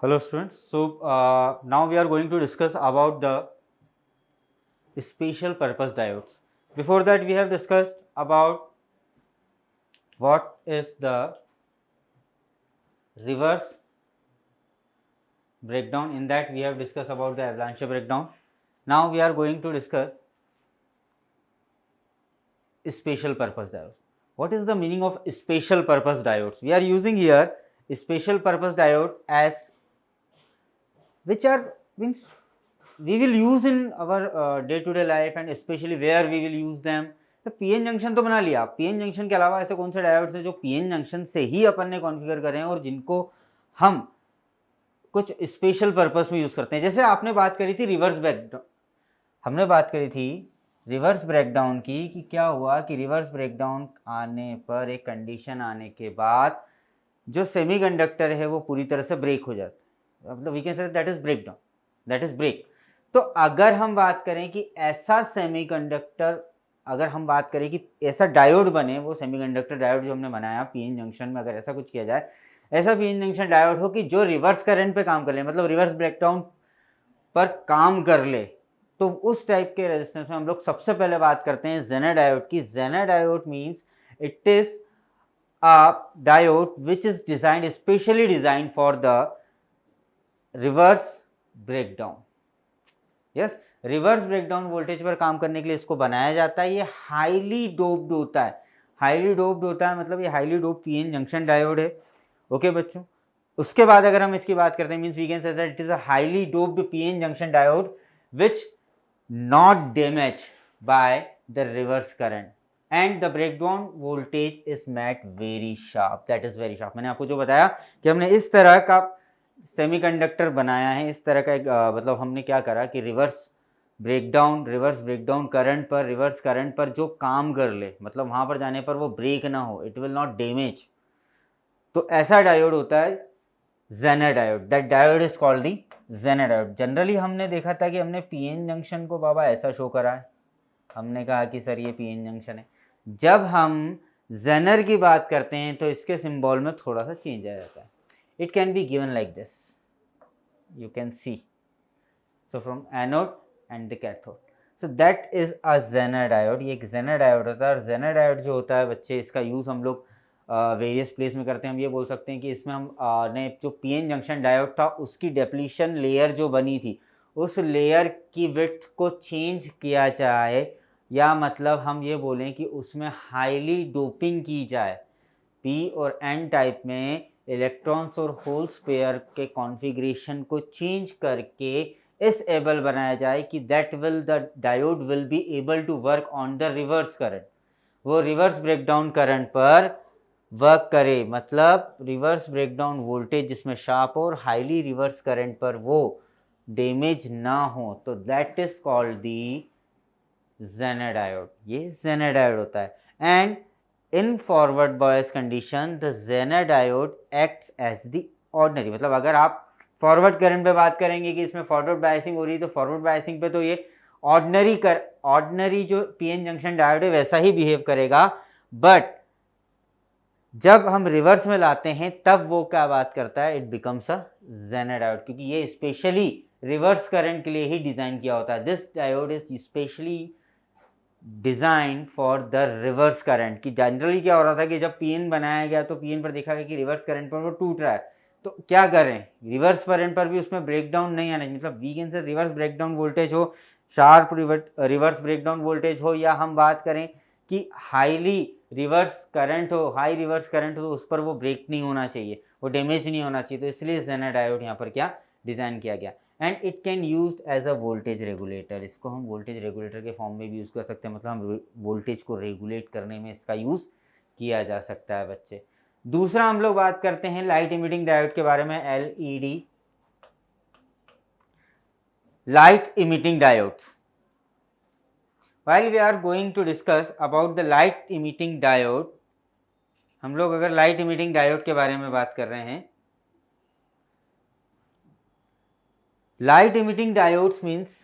Hello students. So now we are going to discuss about the special purpose diodes. Before that we have discussed about what is the reverse breakdown. In that we have discussed about the avalanche breakdown. Now we are going to discuss special purpose diodes. What is the meaning of special purpose diodes? We are using here special purpose diode as which are means we will use in our day to day life and especially where we will use them. तो PN junction तो बना लिया, PN junction के अलावा ऐसे कौन से diodes है जो पीएन जंक्शन से ही अपन ने कॉन्फ़िगर करे हैं और जिनको हम कुछ स्पेशल पर्पस में यूज करते हैं। जैसे आपने बात करी थी रिवर्स ब्रेकडाउन, हमने बात करी थी रिवर्स ब्रेकडाउन की कि क्या हुआ कि रिवर्स ब्रेकडाउन आने पर एक कंडीशन आने के बाद जो सेमीकंडक्टर है वो पूरी तरह से ब्रेक हो जाता है, मतलब we can say that is breakdown, that is break. तो अगर हम बात करें कि ऐसा सेमीकंडक्टर, अगर हम बात करें कि ऐसा डायोड बने, वो सेमीकंडक्टर डायोड जो हमने बनाया पीएन जंक्शन में, अगर ऐसा कुछ किया जाए, ऐसा पीएन जंक्शन डायोड हो कि जो रिवर्स करंट पे काम कर ले, मतलब रिवर्स ब्रेकडाउन पर काम कर ले, तो उस टाइप के रेजिस्टेंस में हम लोग सबसे पहले बात करते हैं जेनर डायोड की। Zener diode means it is a diode which is designed, specially designed for the reverse breakdown. yes, reverse breakdown voltage पर काम करने के लिए इसको बनाया जाता है। ये हाईली डोप्ड होता है, हाईली डोप्ड होता है, मतलब ये highly doped PN junction diode है। ओके बच्चों, उसके बाद अगर हम इसकी बात करते हैं means we can say that it is a highly doped PN junction diode which not damaged by the reverse current and the breakdown voltage is made very sharp, that is very sharp। मैंने आपको जो बताया कि हमने इस तरह का semiconductor बनाया है, इस तरह का एक मतलब हमने क्या करा कि रिवर्स ब्रेकडाउन करंट पर जो काम कर ले, मतलब वहां पर जाने पर वो ब्रेक ना हो, इट विल नॉट डैमेज, तो ऐसा डायोड होता है Zener diode. That diode is called the Zener diode. Generally हमने देखा था कि हमने पीएन जंक्शन को बाबा ऐसा शो करा है, हमने कहा कि सर ये पीएन जंक्शन है। जब हम जेनर की बात करते हैं तो इसके सिंबल में थोड़ा सा चेंज आ जाता है। It can be given like this, you can see, so from anode and the cathode, so that is a Zener diode. ये एक जेनर डायोड होता है। और जेनर डायोड जो होता है बच्चे, इसका यूज़ हम लोग वेरियस प्लेस में करते हैं। हम ये बोल सकते हैं कि इसमें हम ने जो पीएन जंक्शन डायोड था उसकी डेप्लीशन लेयर जो बनी थी, उस लेयर की विड्थ को चेंज किया जाए, या मतलब हम ये बोलें कि उसमें हाईली डोपिंग की जाए। पी और एन टाइप में इलेक्ट्रॉन्स और होल्स पेयर के कॉन्फ़िगरेशन को चेंज करके इस एबल बनाया जाए कि that will the diode will be able to work on the reverse current, वो रिवर्स ब्रेकडाउन करंट पर वर्क करे, मतलब रिवर्स ब्रेकडाउन वोल्टेज जिसमें शार्प और हाईली रिवर्स करंट पर वो डैमेज ना हो, तो that is called the Zener diode. ये जेनर डायोड होता है। And in forward bias condition the Zener diode acts as the ordinary, मतलब अगर आप फॉरवर्ड करंट पे बात करेंगे कि इसमें फॉरवर्ड बायसिंग हो रही है, तो फॉरवर्ड बायसिंग पे तो ये ऑर्डिनरी जो पीएन जंक्शन डायोड है वैसा ही बिहेव करेगा। बट जब हम रिवर्स में लाते हैं तब वो क्या बात करता है, it becomes a Zener diode, क्योंकि ये स्पेशली रिवर्स करंट के लिए ही डिजाइन किया होता है। This diode is specially design for the reverse current. कि जनरली क्या हो रहा था कि जब पीएन बनाया गया तो पीएन पर देखा गया कि रिवर्स करंट पर वो टूट रहा है, तो क्या करें, रिवर्स करंट पर भी उसमें ब्रेकडाउन नहीं आना, मतलब वीकेंड से रिवर्स ब्रेकडाउन वोल्टेज हो, शार्प रिवर्स ब्रेकडाउन वोल्टेज हो, या हम बात करें कि हाईली रिवर्स करंट हो, हाई रिवर्स करंट हो, तो उस पर वो ब्रेक नहीं होना चाहिए, वो डैमेज नहीं होना चाहिए। तो इसलिए जेनर डायोड यहाँ पर क्या डिज़ाइन किया गया। And it can use as a voltage regulator, इसको हम वोल्टेज रेगुलेटर के फॉर्म में भी यूज़ कर सकते हैं, मतलब हम वोल्टेज को रेगुलेट करने में इसका यूज़ किया जा सकता है बच्चे। दूसरा हम लोग बात करते हैं लाइट इमिटिंग डायोड के बारे में, LED, light emitting diodes. While we are going to discuss about the light emitting diode, हम लोग अगर लाइट इमिटिंग डायोड के बारे में बात कर रहे हैं, light emitting diodes means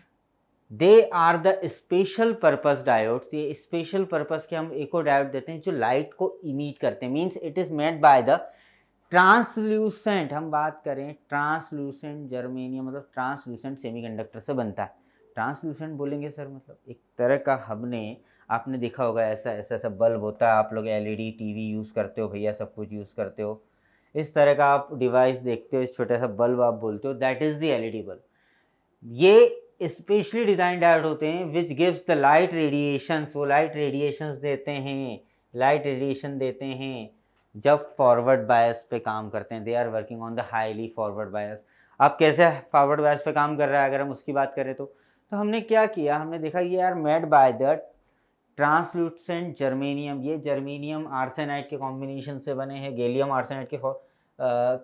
they are the special purpose diodes. ये स्पेशल पर्पस के हम एक और डायोड देते हैं जो लाइट को इमिट करते हैं, means it is made by the translucent हम बात करें, ट्रांसल्यूसेंट जर्मेनियम मतलब ट्रांसल्यूसेंट सेमीकंडक्टर से बनता है। ट्रांसल्यूसेंट बोलेंगे सर मतलब एक तरह का, हमने आपने देखा होगा ऐसा ऐसा ऐसा बल्ब होता है, आप लोग एलईडी टीवी यूज़ करते हो भैया, सब कुछ यूज़ करते हो, इस तरह का आप डिवाइस देखते हो, इस छोटा सा बल्ब आप बोलते हो, that is the LED bulb. ये स्पेशली डिज़ाइन डायोड होते हैं which gives the light radiations, वो लाइट रेडिएशंस देते हैं, लाइट रेडिएशन देते हैं जब फॉरवर्ड बायस पे काम करते हैं। They are working on the highly forward bias. अब कैसे फॉरवर्ड बायस पे काम कर रहा है अगर हम उसकी बात करें तो हमने क्या किया, हमने देखा ये are made by the translucent germanium. ये जर्मेनियम आर्सेनाइड के कॉम्बिनेशन से बने हैं, गैलियम आर्सेनाइड के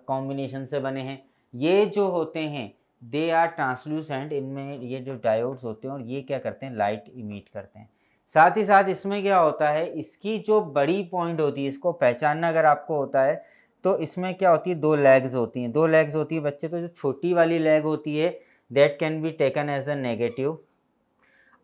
कॉम्बिनेशन से बने हैं। ये जो होते हैं दे आर ट्रांसलूसेंट, इनमें ये जो डायोड्स होते हैं और ये क्या करते हैं, लाइट इमिट करते हैं। साथ ही साथ इसमें क्या होता है, इसकी जो बड़ी पॉइंट होती है, इसको पहचानना अगर आपको होता है तो इसमें क्या होती है, दो लेग्स होती हैं, दो लेग्स होती है बच्चे। तो जो छोटी वाली लेग होती है that can be taken as a negative,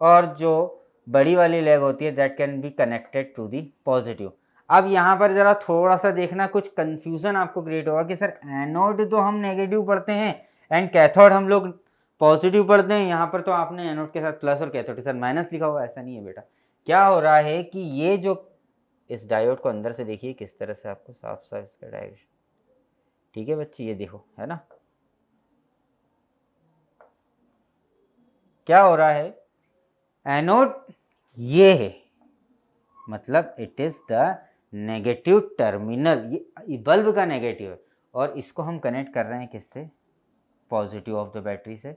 और जो बड़ी वाली लेग होती है that can be connected to the positive. अब यहाँ पर ज़रा थोड़ा सा देखना, कुछ कन्फ्यूज़न आपको क्रिएट होगा कि सर एनोड तो हम नेगेटिव पढ़ते हैं एंड कैथोड हम लोग पॉजिटिव पढ़ते हैं, यहाँ पर तो आपने एनोड के साथ प्लस और कैथोड के साथ माइनस लिखा हुआ है। ऐसा नहीं है बेटा, क्या हो रहा है कि ये जो इस डायोड को अंदर से देखिए किस तरह से आपको साफ साफ इसका डायरेक्शन, ठीक है बच्चे, ये देखो है ना क्या हो रहा है, एनोड ये है, मतलब it is the negative terminal, ये बल्ब का नेगेटिव है, और इसको हम कनेक्ट कर रहे हैं किससे, पॉजिटिव ऑफ द बैटरी से।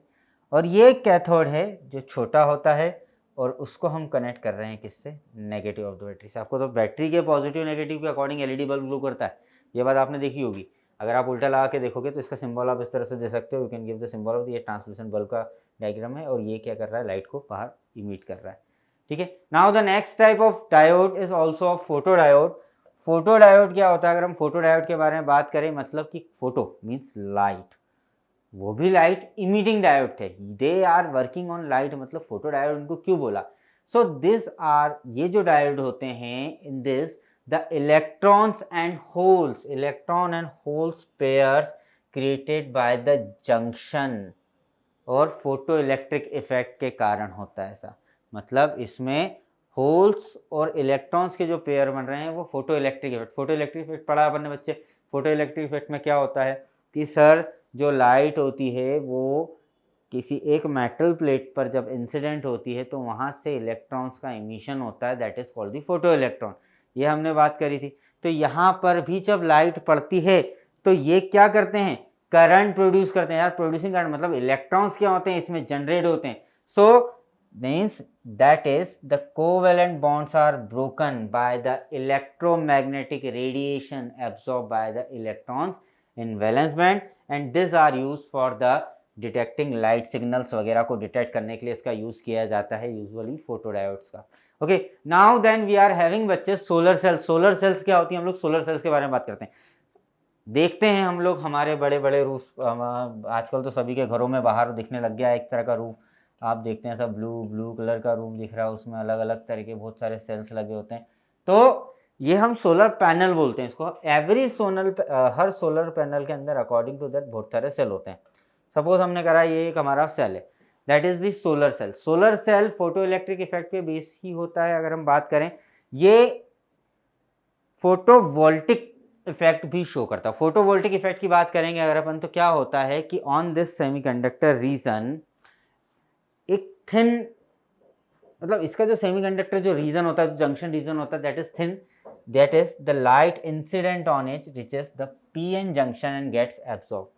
और ये कैथोड है जो छोटा होता है और उसको हम कनेक्ट कर रहे हैं किससे, नेगेटिव ऑफ द बैटरी से। आपको तो बैटरी के पॉजिटिव नेगेटिव के अकॉर्डिंग एलईडी बल्ब ग्लो करता है, ये बात आपने देखी होगी। अगर आप उल्टा लगा के देखोगे तो इसका सिंबल आप इस तरह से दे सकते हो, you can give the symbol of, ये ट्रांसलूसेंट बल्ब का डायग्राम है, और ये क्या कर रहा है, लाइट को बाहर इमिट कर रहा है, ठीक है। Now the next type of diode is also of photo diode. Photo diode क्या होता है, अगर हम फोटो डायोड के बारे में बात करें, मतलब कि फोटो मीन्स लाइट, वो भी लाइट इमिटिंग डायोड थे, they are working on light, मतलब फोटो डायोड उनको क्यों बोला। सो दिस आर, ये जो डायोड होते हैं, in this the electrons and holes, electron and holes pairs created by the junction, और फोटो इलेक्ट्रिक इफेक्ट के कारण होता है ऐसा। मतलब इसमें होल्स और इलेक्ट्रॉन्स के जो पेयर बन रहे हैं वो photo electric effect, photo electric effect पढ़ा अपन ने बच्चे। फोटो इलेक्ट्रिक इफेक्ट में क्या होता है कि सर जो लाइट होती है वो किसी एक मेटल प्लेट पर जब इंसिडेंट होती है तो वहाँ से इलेक्ट्रॉन्स का इमिशन होता है, that is called the photo electron. ये हमने बात करी थी। तो यहाँ पर भी जब लाइट पड़ती है तो ये क्या करते हैं, करंट प्रोड्यूस करते हैं। यार प्रोड्यूसिंग करंट मतलब इलेक्ट्रॉन्स क्या होते हैं, इसमें जनरेट होते हैं। सो means that is the covalent bonds are broken by the electromagnetic radiation absorbed by the electrons in valence band, and these are used for the detecting light signals वगैरह को detect करने के लिए इसका यूज किया जाता है यूजुअली फोटोडायोड्स का। Okay, now then we are having बच्चे सोलर सेल्स। सोलर सेल्स क्या होती है, हम लोग सोलर सेल्स के बारे में बात करते हैं। देखते हैं हम लोग हमारे बड़े बड़े रूफ, आजकल तो सभी के घरों में बाहर दिखने लग गया है एक तरह का रूफ, आप देखते हैं सब ब्लू कलर का रूम दिख रहा है, उसमें अलग अलग तरह के बहुत सारे सेल्स लगे होते हैं। तो ये हम सोलर पैनल बोलते हैं इसको। एवरी हर सोलर पैनल के अंदर अकॉर्डिंग टू दैट बहुत सारे सेल होते हैं। सपोज हमने करा ये एक हमारा सेल है, that is the solar cell. Solar cell photo electric effect पे बेस ही होता है। अगर हम बात करें, ये फोटोवोल्टिक इफेक्ट भी शो करता है। फोटोवोल्टिक इफेक्ट की बात करेंगे अगर अपन, तो क्या होता है कि ऑन दिस सेमीकंडक्टर रीजन एक थिन, मतलब इसका जो सेमीकंडक्टर जो रीजन होता है, जो जंक्शन रीजन होता है, that is thin, that is the light incident on it reaches the PN junction and gets absorb.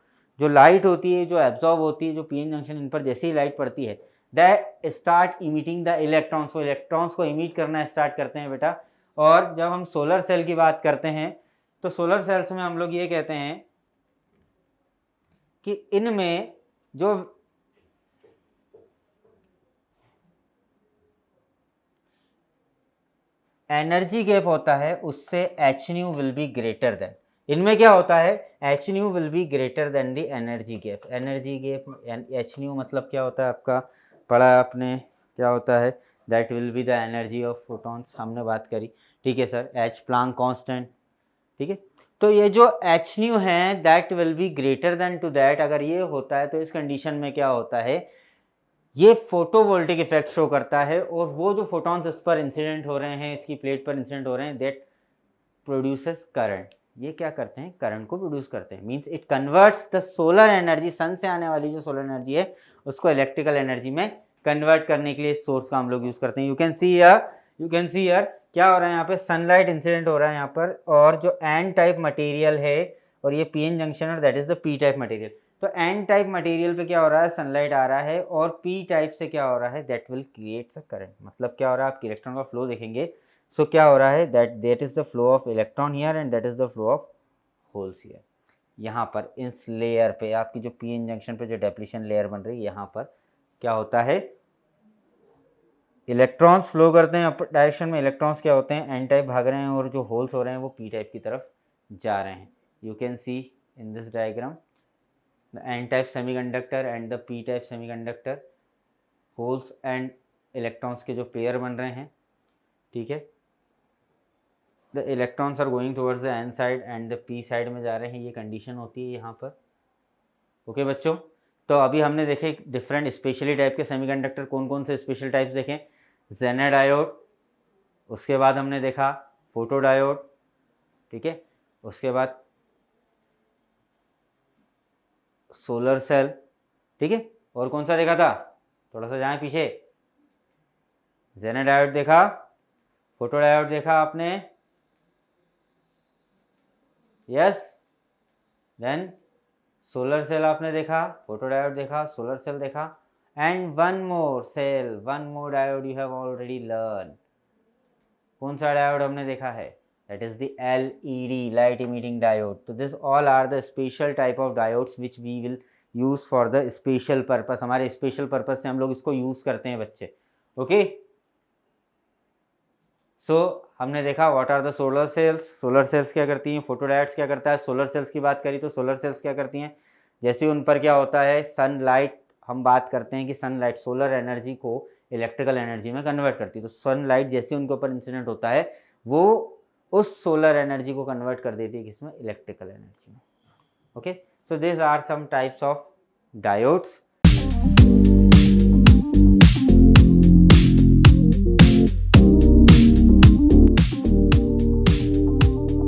जो लाइट होती है जो एब्जॉर्ब होती है, जो पीएन जंक्शन, इन पर जैसे ही लाइट पड़ती है that start emitting the electrons, वो इलेक्ट्रॉन्स को इमिट करना स्टार्ट करते हैं बेटा। और जब हम सोलर सेल की बात करते हैं तो सोलर सेल्स में हम लोग ये कहते हैं कि इनमें जो एनर्जी गैप होता है उससे H new will be greater then, इनमें क्या होता है, H new will be greater then the energy gap. Energy gap H new मतलब क्या होता है आपका, पढ़ा आपने क्या होता है, that will be the energy of photons, हमने बात करी, ठीक है सर। एच प्लांक कांस्टेंट, ठीक है। तो ये जो एच न्यू है that will be greater than to that, अगर ये होता है तो इस कंडीशन में क्या होता है, ये फोटोवोल्टिक इफेक्ट शो करता है और वो जो फोटॉन्स इस पर इंसिडेंट हो रहे हैं, इसकी प्लेट पर इंसिडेंट हो रहे हैं, दैट प्रोड्यूसेस करंट। ये क्या करते हैं, करंट को प्रोड्यूस करते हैं। Means it converts the solar energy, sun से आने वाली जो सोलर एनर्जी है उसको इलेक्ट्रिकल एनर्जी में कन्वर्ट करने के लिए इस सोर्स का हम लोग यूज करते हैं। यू कैन सी हियर क्या हो रहा है, यहाँ पे सनलाइट इंसिडेंट हो रहा है यहाँ पर, और जो एन टाइप मटेरियल है और ये पी एन जंक्शन और that is the P type material. तो एन टाइप मटेरियल पे क्या हो रहा है, सनलाइट आ रहा है, और पी टाइप से क्या हो रहा है, that will creates a current. मतलब क्या हो रहा है, आपके इलेक्ट्रॉन का फ्लो देखेंगे, सो क्या हो रहा है, that is the flow of electron here and that is the flow of holes here. यहाँ पर इस लेयर पे आपकी जो पी एन जंक्शन पे जो डेप्लीशन लेयर बन रही है, यहाँ पर क्या होता है, इलेक्ट्रॉन्स फ्लो करते हैं अपर डायरेक्शन में, इलेक्ट्रॉन्स क्या होते हैं, एन टाइप भाग रहे हैं, और जो होल्स हो रहे हैं वो पी टाइप की तरफ जा रहे हैं। You can see in this diagram the N type semiconductor and the P type semiconductor, holes and electrons के जो पेयर बन रहे हैं, ठीक है। The electrons are going towards the N side and the P side में जा रहे हैं, ये कंडीशन होती है यहाँ पर। ओके बच्चों, तो अभी हमने देखे डिफरेंट स्पेशली टाइप के सेमीकंडक्टर, कौन कौन से स्पेशल टाइप्स देखें, जेनर डायोड, उसके बाद हमने देखा फोटो डायोड, ठीक है, उसके बाद सोलर सेल, ठीक है, और कौन सा देखा था, थोड़ा सा जाएं पीछे, जेनर डायोड देखा, फोटो डायोड देखा आपने, यस, देन सोलर सेल आपने देखा, फोटो डायोड देखा, सोलर सेल देखा, and one more cell, one more diode you have already learn. कौन सा डायोड हमने देखा है, that is the LED, light emitting diode. तो this all are the special type of diodes which we will use for the special purpose, हमारे special purpose से हम लोग इसको यूज करते हैं बच्चे। ओके, सो हमने देखा what are the solar cells, solar cells क्या करती हैं, फोटो डायोड्स क्या करता है। सोलर सेल्स की बात करी तो सोलर सेल्स क्या करती हैं, जैसे उन पर क्या होता है, सनलाइट, हम बात करते हैं कि सनलाइट सोलर एनर्जी को इलेक्ट्रिकल एनर्जी में कन्वर्ट करती है। तो सनलाइट जैसे उनके ऊपर इंसिडेंट होता है वो उस सोलर एनर्जी को कन्वर्ट कर देती है किसमें, इलेक्ट्रिकल एनर्जी में। Okay, so this are some types of diodes